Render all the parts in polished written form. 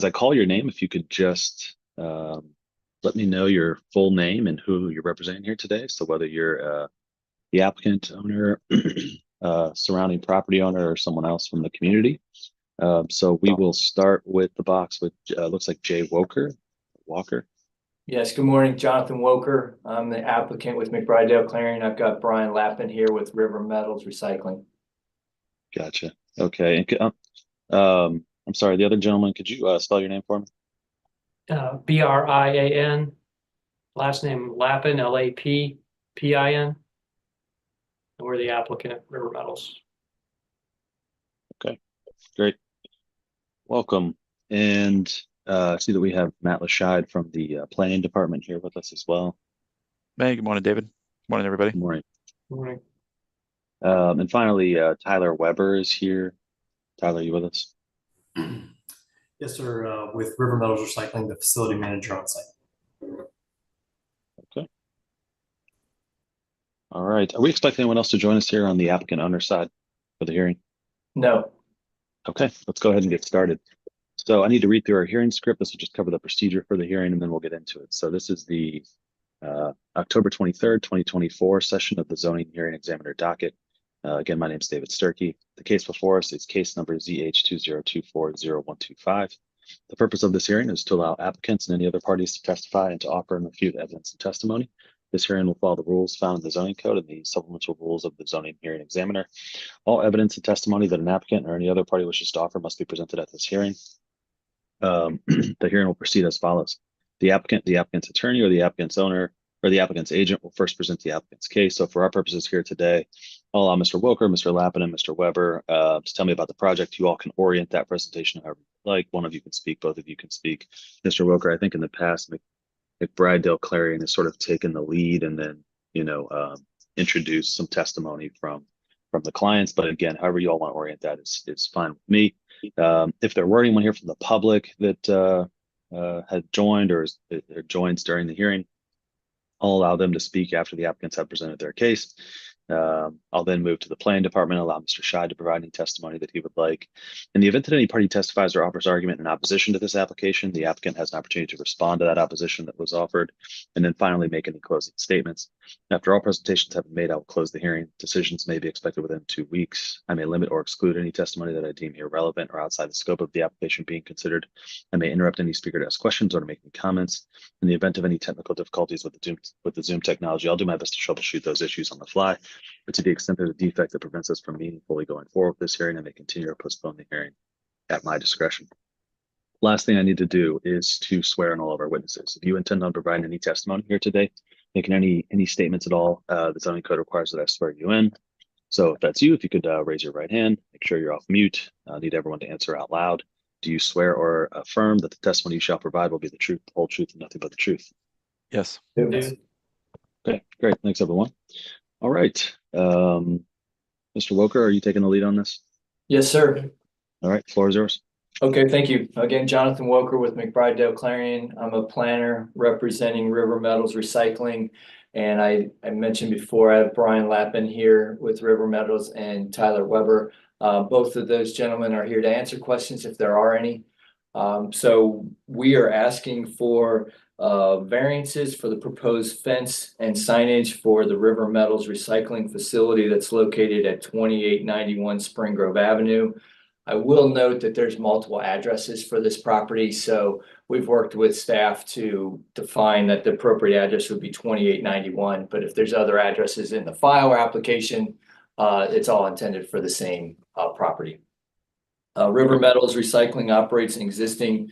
As I call your name, if you could just let me know your full name and who you're representing here today. So whether you're the applicant, owner, surrounding property owner, or someone else from the community. So we will start with the box with looks like Jay Walker. Yes, good morning, Jonathan Woker. I'm the applicant with McBride Clarion. I've got Brian Lappin here with River Metals Recycling. Gotcha. Okay. And, I'm sorry, the other gentleman, could you spell your name for me? Brian, last name Lappin, Lappin. We're the applicant, River Metals. Okay, great. Welcome. And I see that we have Matt Lashide from the planning department here with us as well. Hey, good morning, David. Good morning, everybody. Good morning. Good morning. And finally, Tyler Weber is here. Tyler, you with us? Yes, sir. With River Metals Recycling, the facility manager on site. Okay. All right. Are we expecting anyone else to join us here on the applicant owner side for the hearing? No. Okay, let's go ahead and get started. So I need to read through our hearing script. This will just cover the procedure for the hearing, and then we'll get into it. So this is the October 23rd, 2024 session of the zoning hearing examiner docket. Again, my name is David Sturkey. The case before us is case number ZH20240125. The purpose of this hearing is to allow applicants and any other parties to testify and to offer and refute evidence and testimony. This hearing will follow the rules found in the zoning code and the supplemental rules of the zoning hearing examiner. All evidence and testimony that an applicant or any other party wishes to offer must be presented at this hearing. The hearing will proceed as follows. The applicant, the applicant's attorney, or the applicant's owner, or the applicant's agent will first present the applicant's case. So for our purposes here today, I'll allow Mr. Woker, Mr. Lappin, and Mr. Weber to tell me about the project. You all can orient that presentation however you like. One of you can speak, both of you can speak. Mr. Woker, I think in the past, McBride Clarion has sort of taken the lead and then, introduced some testimony from the clients. But again, however you all want to orient that is fine with me. If there were anyone here from the public that had joined or joins during the hearing, I'll allow them to speak after the applicants have presented their case. I'll then move to the planning department, allow Mr. Scheid to provide any testimony that he would like. In the event that any party testifies or offers argument in opposition to this application, the applicant has an opportunity to respond to that opposition that was offered, and then finally make any closing statements. After all presentations have been made, I will close the hearing. Decisions may be expected within 2 weeks. I may limit or exclude any testimony that I deem irrelevant or outside the scope of the application being considered. I may interrupt any speaker to ask questions or to make any comments. In the event of any technical difficulties with the Zoom technology, I'll do my best to troubleshoot those issues on the fly. But to the extent there's a defect that prevents us from meaningfully going forward with this hearing, I may continue or postpone the hearing at my discretion. Last thing I need to do is to swear in all of our witnesses. If you intend on providing any testimony here today, making any statements at all, the zoning code requires that I swear you in. So if that's you, if you could raise your right hand, make sure you're off mute. I need everyone to answer out loud. Do you swear or affirm that the testimony you shall provide will be the truth, the whole truth, and nothing but the truth? Yes. Yes. Okay, great. Thanks, everyone. All right. Mr. Woker, are you taking the lead on this? Yes, sir. All right, floor is yours. Okay, thank you. Again, Jonathan Woker with McBride Clarion. I'm a planner representing River Metals Recycling. And I mentioned before, I have Brian Lappin here with River Metals and Tyler Weber. Both of those gentlemen are here to answer questions if there are any. So we are asking for variances for the proposed fence and signage for the River Metals Recycling facility that's located at 2891 Spring Grove Avenue. I will note that there's multiple addresses for this property, so we've worked with staff to define that the appropriate address would be 2891, but if there's other addresses in the file or application, it's all intended for the same property. River Metals Recycling operates an existing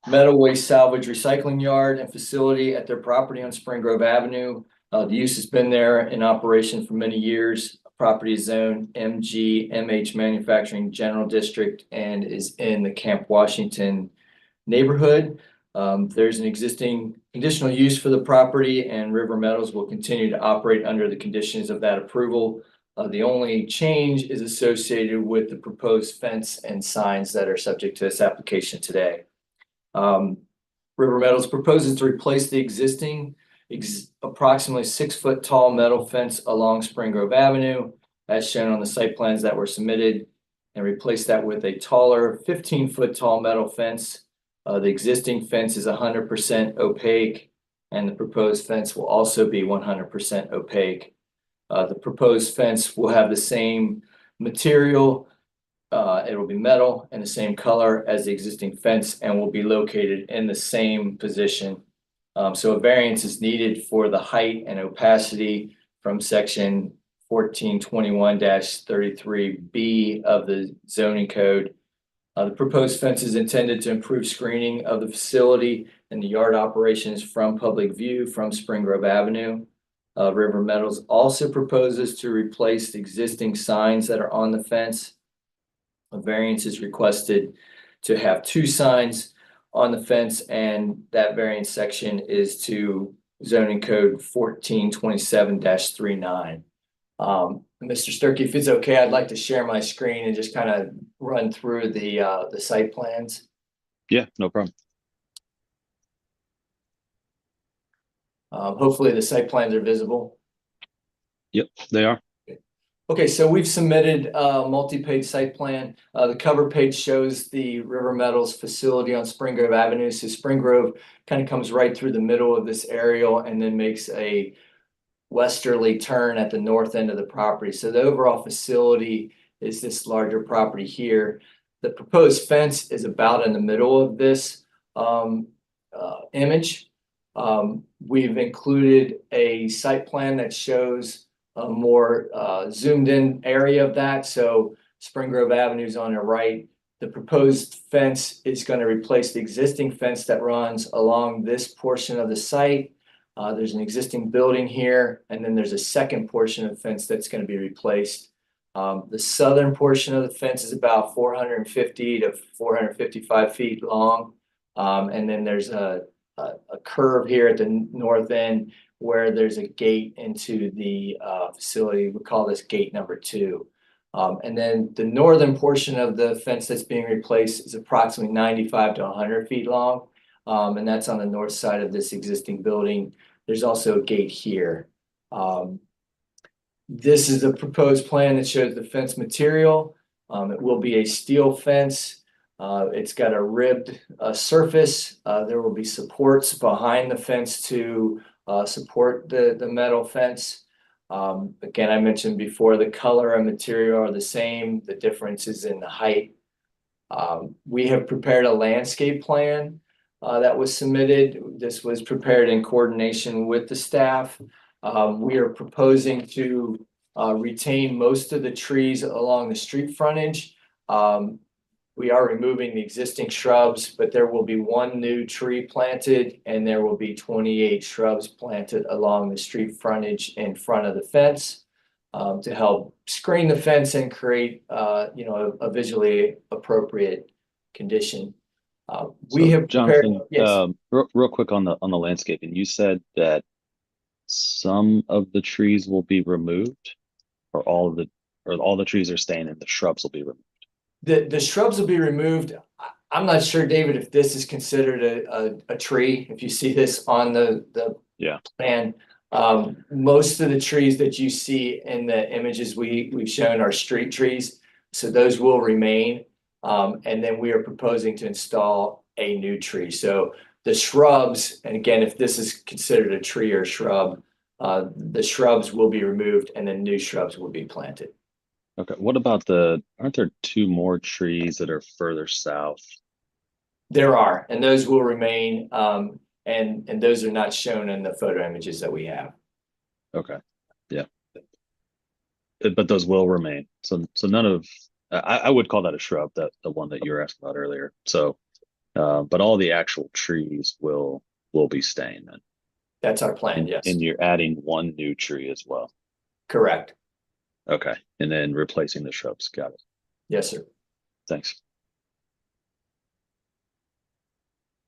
metal waste salvage recycling yard and facility at their property on Spring Grove Avenue. The use has been there in operation for many years. Property is zoned MH Manufacturing General District and is in the Camp Washington neighborhood. There's an existing conditional use for the property, and River Metals will continue to operate under the conditions of that approval. The only change is associated with the proposed fence and signs that are subject to this application today. River Metals proposes to replace the existing approximately 6-foot tall metal fence along Spring Grove Avenue, as shown on the site plans that were submitted, and replace that with a taller 15-foot tall metal fence The existing fence is 100% opaque, and the proposed fence will also be 100% opaque. The proposed fence will have the same material. It will be metal and the same color as the existing fence and will be located in the same position. So a variance is needed for the height and opacity from section 1421-33B of the zoning code. The proposed fence is intended to improve screening of the facility and the yard operations from public view from Spring Grove Avenue. River Metals also proposes to replace the existing signs that are on the fence. A variance is requested to have 2 signs on the fence, and that variance section is to zoning code 1427-39. Mr. Sturkey, if it's okay, I'd like to share my screen and just kind of run through the site plans. Yeah, no problem. Hopefully the site plans are visible. Yep, they are. Okay, so we've submitted a multi-page site plan. The cover page shows the River Metals facility on Spring Grove Avenue. So Spring Grove kind of comes right through the middle of this aerial and then makes a westerly turn at the north end of the property. So the overall facility is this larger property here. The proposed fence is about in the middle of this image. We've included a site plan that shows a more zoomed in area of that. So Spring Grove Avenue is on the right. The proposed fence is going to replace the existing fence that runs along this portion of the site. There's an existing building here, and then there's a second portion of the fence that's going to be replaced. The southern portion of the fence is about 450 to 455 feet long. And then there's a curve here at the north end where there's a gate into the facility. We call this gate number 2. And then the northern portion of the fence that's being replaced is approximately 95 to 100 feet long. And that's on the north side of this existing building. There's also a gate here. This is a proposed plan that shows the fence material. It will be a steel fence. It's got a ribbed surface. There will be supports behind the fence to support the metal fence. Again, I mentioned before, the color and material are the same. The difference is in the height. We have prepared a landscape plan that was submitted. This was prepared in coordination with the staff. We are proposing to retain most of the trees along the street frontage. We are removing the existing shrubs, but there will be 1 new tree planted and there will be 28 shrubs planted along the street frontage in front of the fence to help screen the fence and create a visually appropriate condition. We have prepared, Jonathan, yes. real quick on the landscaping. You said that some of the trees will be removed, or all the trees are staying and the shrubs will be removed. The shrubs will be removed. I'm not sure, David, if this is considered a tree. If you see this on the plan, most of the trees that you see in the images we've shown are street trees, so those will remain. And then we are proposing to install a new tree. So the shrubs, and again, if this is considered a tree or shrub, the shrubs will be removed and then new shrubs will be planted. Okay, what about aren't there 2 more trees that are further south? There are, and those will remain, and those are not shown in the photo images that we have. Okay, yeah. But those will remain. So none of, I would call that a shrub, the one that you were asking about earlier. So, but all the actual trees will be staying then. That's our plan, yes. And you're adding 1 new tree as well. Correct. Okay, and then replacing the shrubs. Got it. Yes, sir. Thanks.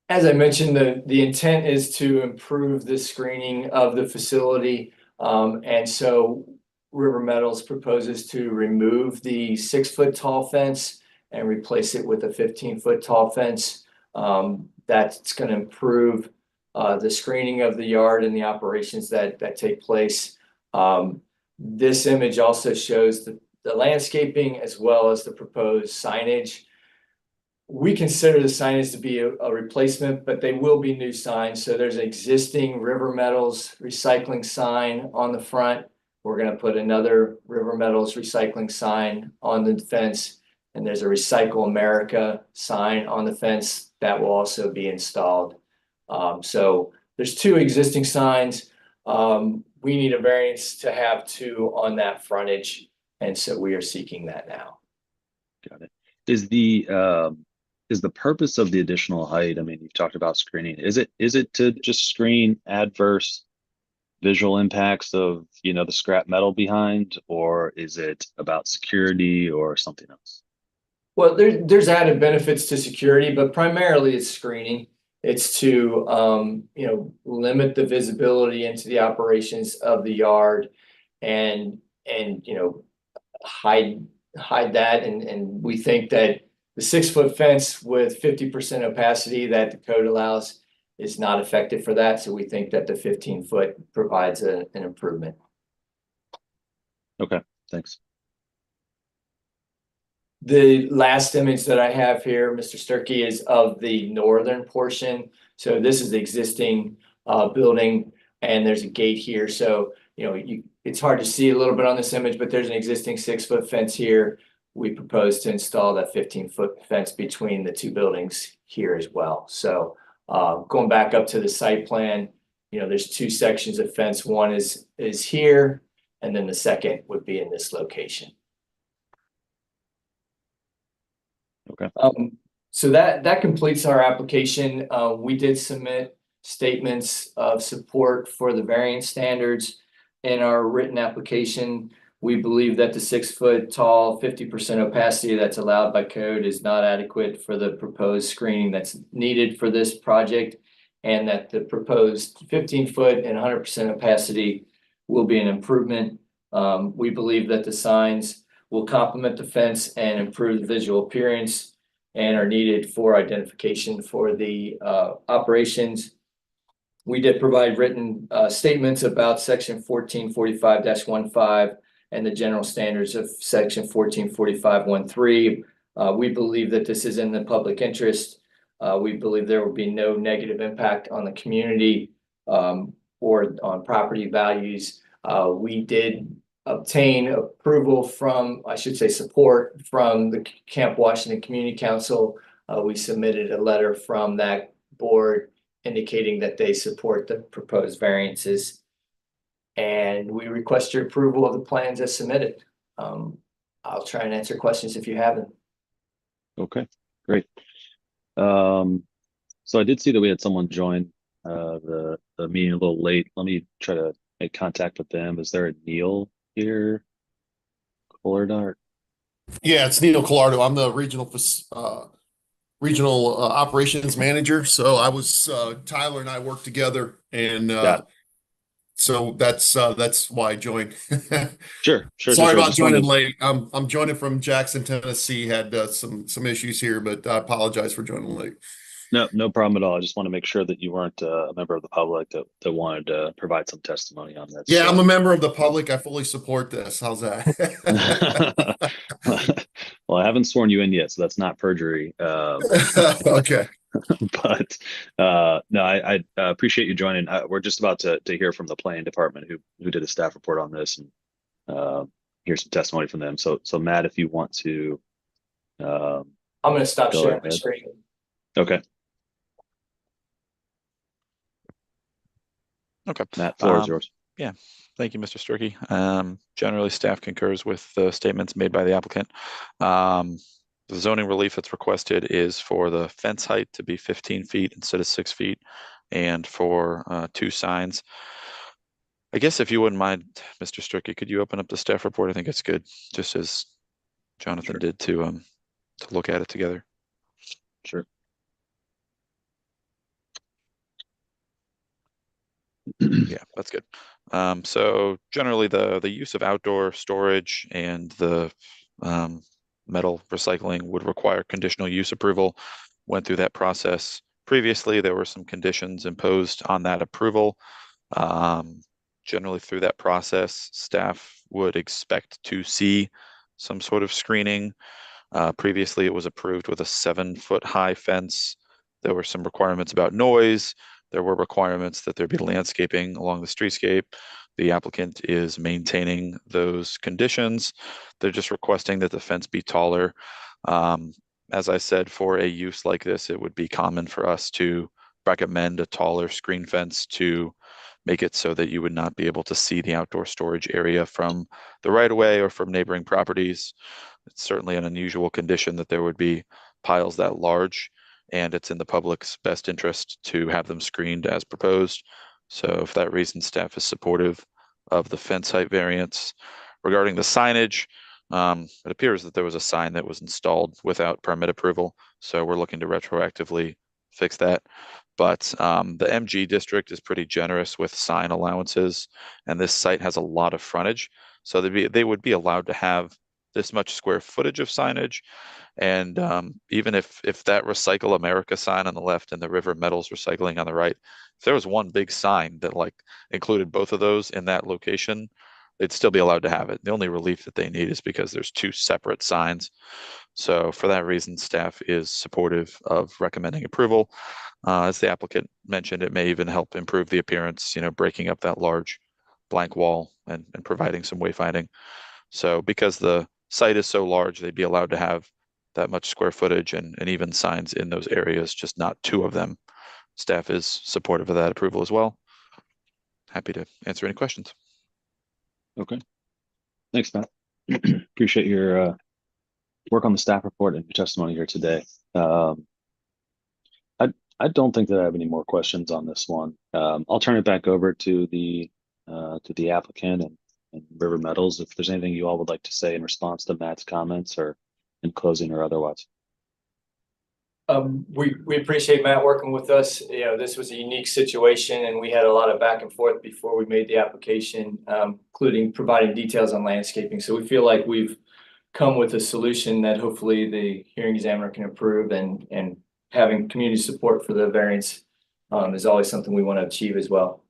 As I mentioned, the intent is to improve the screening of the facility. And so River Metals proposes to remove the 6-foot tall fence and replace it with a 15-foot tall fence. That's going to improve the screening of the yard and the operations that take place. This image also shows the landscaping as well as the proposed signage. we consider the signage to be a replacement, but they will be new signs. So there's an existing River Metals recycling sign on the front. We're gonna put another River Metals recycling sign on the fence. And there's a Recycle America sign on the fence that will also be installed. So there's 2 existing signs. We need a variance to have 2 on that frontage. And so we are seeking that now. Got it. Is the purpose of the additional height, I mean, you've talked about screening, is it to just screen adverse visual impacts of, the scrap metal behind, or is it about security or something else? Well, there's added benefits to security, but primarily it's screening. It's to, limit the visibility into the operations of the yard and, hide that. And we think that the 6-foot fence with 50% opacity that the code allows is not effective for that. So we think that the 15-foot provides an improvement. Okay, thanks. The last image that I have here, Mr. Sturkey, is of the northern portion. So this is the existing building, and there's a gate here. So, it's hard to see a little bit on this image, but there's an existing 6-foot fence here. We propose to install that 15-foot fence between the 2 buildings here as well. So going back up to the site plan, there's 2 sections of fence. One is here, and then the second would be in this location. Okay. So that completes our application. We did submit statements of support for the variance standards in our written application. We believe that the 6-foot tall, 50% opacity that's allowed by code is not adequate for the proposed screening that's needed for this project, and that the proposed 15-foot and 100% opacity will be an improvement. We believe that the signs will complement the fence and improve the visual appearance and are needed for identification for the operations. We did provide written statements about section 1445-15 and the general standards of section 1445-13. We believe that this is in the public interest. We believe there will be no negative impact on the community or on property values. We did obtain approval from, I should say, support from the Camp Washington Community Council. We submitted a letter from that board indicating that they support the proposed variances. And we request your approval of the plans as submitted. I'll try and answer questions if you have them. Okay, great. So I did see that we had someone join the meeting a little late. Let me try to make contact with them. Is there a Neil here? Collardart? Yeah, it's Neil Collardo. I'm the regional operations manager. So I was Tyler and I worked together, and so that's why I joined. Sure. Sorry about joining late. I'm joining from Jackson, Tennessee. Had some issues here, but I apologize for joining late. No problem at all. I just want to make sure that you weren't a member of the public that wanted to provide some testimony on this. Yeah, I'm a member of the public. I fully support this. How's that? Well, I haven't sworn you in yet, so that's not perjury. Okay. But no, I appreciate you joining. We're just about to hear from the planning department who did a staff report on this, and hear some testimony from them. So Matt, if you want to, I'm going to stop sharing my screen. Okay. Okay. Matt, floor is yours. Yeah, thank you, Mr. Sturkey. Generally, staff concurs with the statements made by the applicant. The zoning relief that's requested is for the fence height to be 15 feet instead of 6 feet, and for 2 signs. I guess if you wouldn't mind, Mr. Sturkey, could you open up the staff report? I think it's good, just as Jonathan did, to look at it together. Sure. Yeah, that's good. So generally the use of outdoor storage and the metal recycling would require conditional use approval. Went through that process previously. There were some conditions imposed on that approval. Generally through that process, staff would expect to see some sort of screening Previously, it was approved with a 7-foot high fence. There were some requirements about noise. There were requirements that there be landscaping along the streetscape. The applicant is maintaining those conditions. They're just requesting that the fence be taller. As I said, for a use like this, it would be common for us to recommend a taller screen fence to make it so that you would not be able to see the outdoor storage area from the right of way or from neighboring properties. It's certainly an unusual condition that there would be piles that large, and it's in the public's best interest to have them screened as proposed. So for that reason, staff is supportive of the fence height variance. Regarding the signage, it appears that there was a sign that was installed without permit approval, so we're looking to retroactively fix that. But the MG district is pretty generous with sign allowances, and this site has a lot of frontage, so they would be allowed to have this much square footage of signage. And even if that Recycle America sign on the left and the River Metals Recycling on the right, if there was one big sign that like included both of those in that location, they'd still be allowed to have it. The only relief that they need is because there's 2 separate signs. So for that reason, staff is supportive of recommending approval. As the applicant mentioned, it may even help improve the appearance, breaking up that large blank wall and providing some wayfinding. So because the site is so large, they'd be allowed to have that much square footage and even signs in those areas, just not 2 of them. Staff is supportive of that approval as well. Happy to answer any questions. Okay. Thanks, Matt. Appreciate your work on the staff report and your testimony here today. I don't think that I have any more questions on this one. I'll turn it back over to the applicant and River Metals if there's anything you all would like to say in response to Matt's comments or in closing or otherwise. We appreciate Matt working with us. This was a unique situation, and we had a lot of back and forth before we made the application, including providing details on landscaping. So we feel like we've come with a solution that hopefully the hearing examiner can approve, and having community support for the variance is always something we want to achieve as well.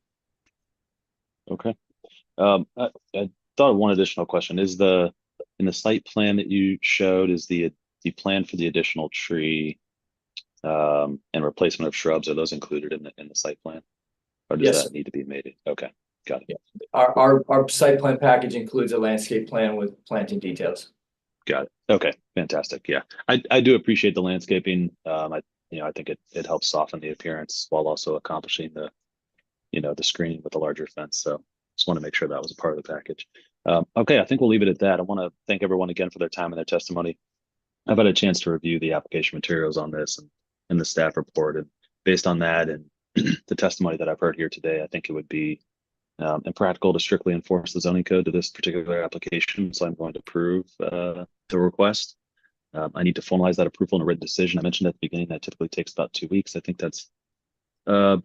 Okay. I thought of one additional question. In the site plan that you showed, is the plan for the additional tree and replacement of shrubs, are those included in the site plan? Or does Yes, that need to be made? Okay, got it. Our site plan package includes a landscape plan with planting details. Got it. Okay, fantastic. Yeah, I do appreciate the landscaping. I think it helps soften the appearance while also accomplishing the screening with the larger fence. So just want to make sure that was a part of the package. Okay, I think we'll leave it at that. I want to thank everyone again for their time and their testimony. I've had a chance to review the application materials on this and the staff report, and based on that and the testimony that I've heard here today, I think it would be impractical to strictly enforce the zoning code to this particular application. So I'm going to approve the request. I need to formalize that approval in a written decision. I mentioned at the beginning that typically takes about 2 weeks. I think that's a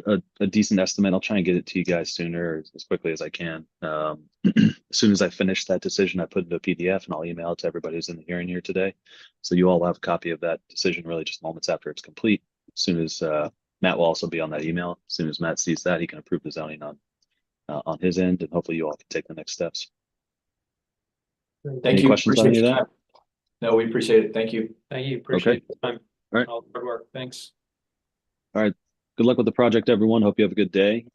decent estimate. I'll try and get it to you guys sooner, as quickly as I can. As soon as I finish that decision, I put it into a PDF and I'll email it to everybody who's in the hearing here today. So you all have a copy of that decision really just moments after it's complete. As soon as Matt will also be on that email. As soon as Matt sees that, he can approve the zoning on his end, and hopefully you all can take the next steps. Thank Any you. questions on any of that? No, we appreciate it. Thank you. Thank you. Appreciate the time. All right. All the hard work. Thanks. Good luck with the project, everyone. Hope you have a good day.